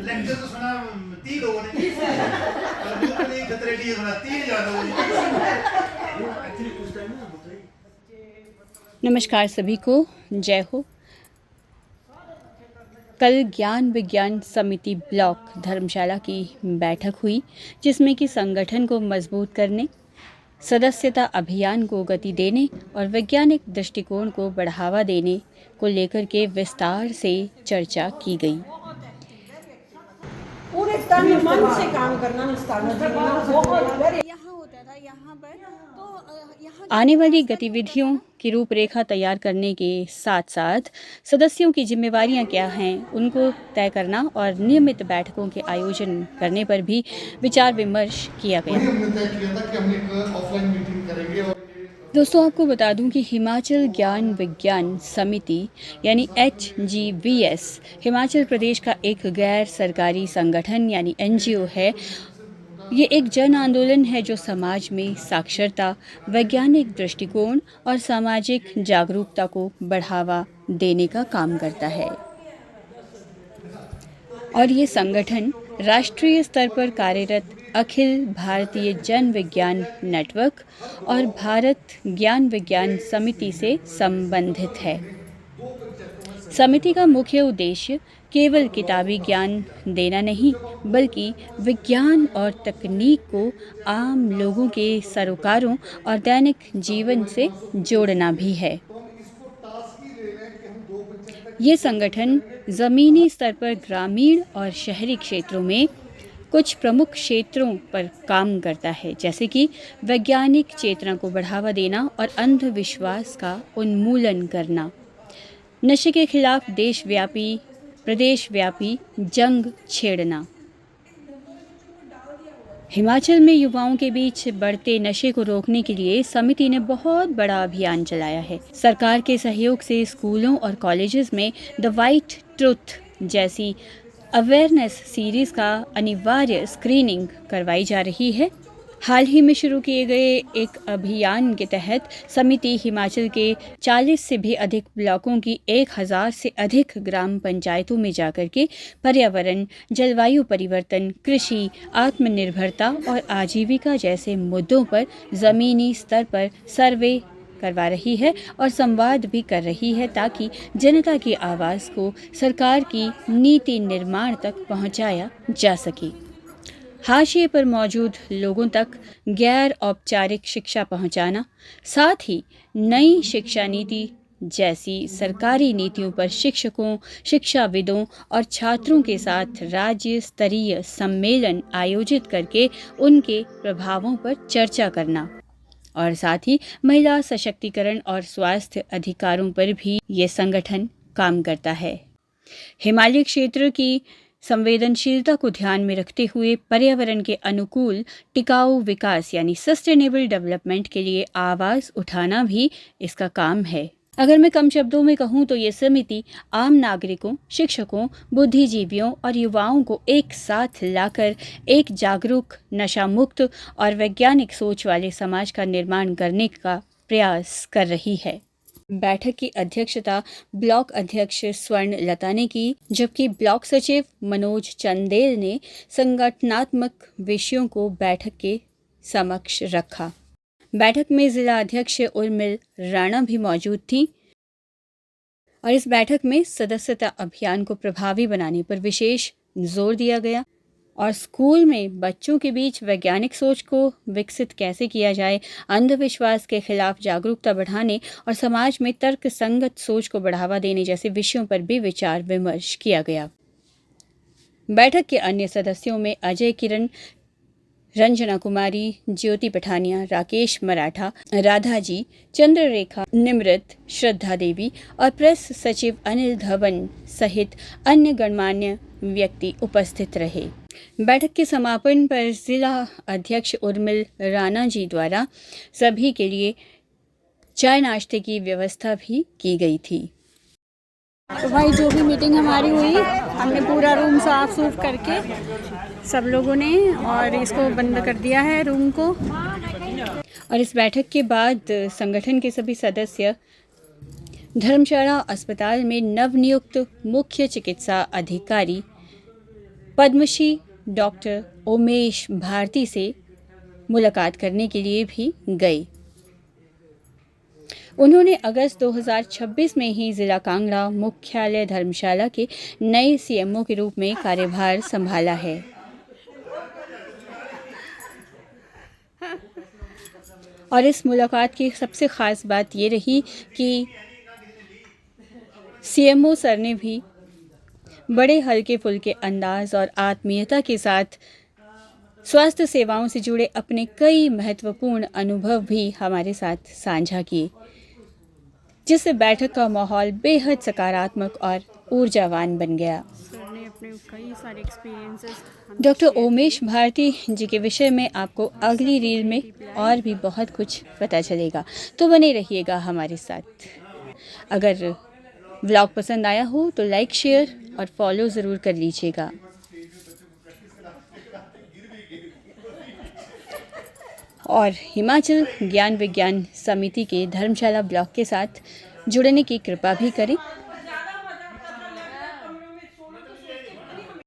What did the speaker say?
Lecture तो सुना 30 लोगों ने पर बिल्कुल ही खतरे लिए बना 30 ज्यादा हो नमस्कार सभी को, जय हो। कल ज्ञान विज्ञान समिति ब्लॉक धर्मशाला की बैठक हुई, जिसमें कि संगठन को मजबूत करने, सदस्यता अभियान को गति देने और वैज्ञानिक दृष्टिकोण को बढ़ावा देने को लेकर के विस्तार से चर्चा की गई। पूरे तन मन से काम करना यहाँ होता था, यहाँ पर तो आने वाली गतिविधियों की रूपरेखा तैयार करने के साथ साथ सदस्यों की जिम्मेवारियां क्या हैं उनको तय करना और नियमित बैठकों के आयोजन करने पर भी विचार विमर्श किया गया। हमने तय किया था कि हम एक ऑफलाइन मीटिंग करेंगे और दोस्तों, आपको बता दूं कि हिमाचल ज्ञान विज्ञान समिति यानी HGVS हिमाचल प्रदेश का एक गैर सरकारी संगठन यानी NGO है। ये एक जन आंदोलन है जो समाज में साक्षरता, वैज्ञानिक दृष्टिकोण और सामाजिक जागरूकता को बढ़ावा देने का काम करता है। और ये संगठन राष्ट्रीय स्तर पर कार्यरत अखिल भारतीय जन विज्ञान नेटवर्क और भारत ज्ञान विज्ञान समिति से संबंधित है। समिति का मुख्य उद्देश्य केवल किताबी ज्ञान देना नहीं, बल्कि विज्ञान और तकनीक को आम लोगों के सरोकारों और दैनिक जीवन से जोड़ना भी है। ये संगठन ज़मीनी स्तर पर ग्रामीण और शहरी क्षेत्रों में कुछ प्रमुख क्षेत्रों पर काम करता है, जैसे कि वैज्ञानिक चेतना को बढ़ावा देना और अंधविश्वास का उन्मूलन करना, नशे के खिलाफ देशव्यापी प्रदेशव्यापी जंग छेड़ना, हिमाचल में युवाओं के बीच बढ़ते नशे को रोकने के लिए समिति ने बहुत बड़ा अभियान चलाया है। सरकार के सहयोग से स्कूलों और कॉलेजेस में द वाइट ट्रुथ जैसी अवेयरनेस सीरीज का अनिवार्य स्क्रीनिंग करवाई जा रही है। हाल ही में शुरू किए गए एक अभियान के तहत समिति हिमाचल के 40 से भी अधिक ब्लॉकों की 1000 से अधिक ग्राम पंचायतों में जाकर के पर्यावरण, जलवायु परिवर्तन, कृषि, आत्मनिर्भरता और आजीविका जैसे मुद्दों पर ज़मीनी स्तर पर सर्वे करवा रही है और संवाद भी कर रही है, ताकि जनता की आवाज़ को सरकार की नीति निर्माण तक पहुंचाया जा सके। हाशिए पर मौजूद लोगों तक गैर औपचारिक शिक्षा पहुंचाना, साथ ही नई शिक्षा नीति जैसी सरकारी नीतियों पर शिक्षकों, शिक्षाविदों और छात्रों के साथ राज्य स्तरीय सम्मेलन आयोजित करके उनके प्रभावों पर चर्चा करना, और साथ ही महिला सशक्तिकरण और स्वास्थ्य अधिकारों पर भी ये संगठन काम करता है। हिमालय क्षेत्र की संवेदनशीलता को ध्यान में रखते हुए पर्यावरण के अनुकूल टिकाऊ विकास यानी सस्टेनेबल डेवलपमेंट के लिए आवाज़ उठाना भी इसका काम है। अगर मैं कम शब्दों में कहूँ तो ये समिति आम नागरिकों, शिक्षकों, बुद्धिजीवियों और युवाओं को एक साथ लाकर एक जागरूक, नशा मुक्त और वैज्ञानिक सोच वाले समाज का निर्माण करने का प्रयास कर रही है। बैठक की अध्यक्षता ब्लॉक अध्यक्ष स्वर्ण लता ने की, जबकि ब्लॉक सचिव मनोज चंदेल ने संगठनात्मक विषयों को बैठक के समक्ष रखा। बैठक में जिला अध्यक्ष उर्मिल राणा भी मौजूद थी और इस बैठक में सदस्यता अभियान को प्रभावी बनाने पर विशेष जोर दिया गया और स्कूल में बच्चों के बीच वैज्ञानिक सोच को विकसित कैसे किया जाए, अंधविश्वास के खिलाफ जागरूकता बढ़ाने और समाज में तर्क संगत सोच को बढ़ावा देने जैसे विषयों पर भी विचार विमर्श किया गया। बैठक के अन्य सदस्यों में अजय किरण, रंजना कुमारी, ज्योति पठानिया, राकेश मराठा, राधा जी, चंद्ररेखा, निमृत, श्रद्धा देवी और प्रेस सचिव अनिल धवन सहित अन्य गणमान्य व्यक्ति उपस्थित रहे। बैठक के समापन पर जिला अध्यक्ष उर्मिल राणा जी द्वारा सभी के लिए चाय नाश्ते की व्यवस्था भी की गई थी। तो भाई जो भी मीटिंग हमारी हुई, हमने पूरा रूम साफ सूफ करके सब लोगों ने और इसको बंद कर दिया है रूम को। और इस बैठक के बाद संगठन के सभी सदस्य धर्मशाला अस्पताल में नवनियुक्त मुख्य चिकित्सा अधिकारी पद्मश्री डॉक्टर उमेश भारती से मुलाकात करने के लिए भी गई। उन्होंने अगस्त 2026 में ही जिला कांगड़ा मुख्यालय धर्मशाला के नए सीएमओ के रूप में कार्यभार संभाला है। और इस मुलाकात की सबसे ख़ास बात ये रही कि सीएमओ सर ने भी बड़े हल्के फुल्के अंदाज और आत्मीयता के साथ स्वास्थ्य सेवाओं से जुड़े अपने कई महत्वपूर्ण अनुभव भी हमारे साथ साझा किए, जिससे बैठक का माहौल बेहद सकारात्मक और ऊर्जावान बन गया। सर ने अपने कई सारे एक्सपीरियंसेस डॉक्टर उमेश भारती जी के विषय में आपको अगली रील में और भी बहुत कुछ पता चलेगा, तो बने रहिएगा हमारे साथ। अगर व्लॉग पसंद आया हो तो लाइक, शेयर और फॉलो ज़रूर कर लीजिएगा। और हिमाचल ज्ञान विज्ञान समिति के धर्मशाला ब्लॉक के साथ जुड़ने की कृपा भी करें।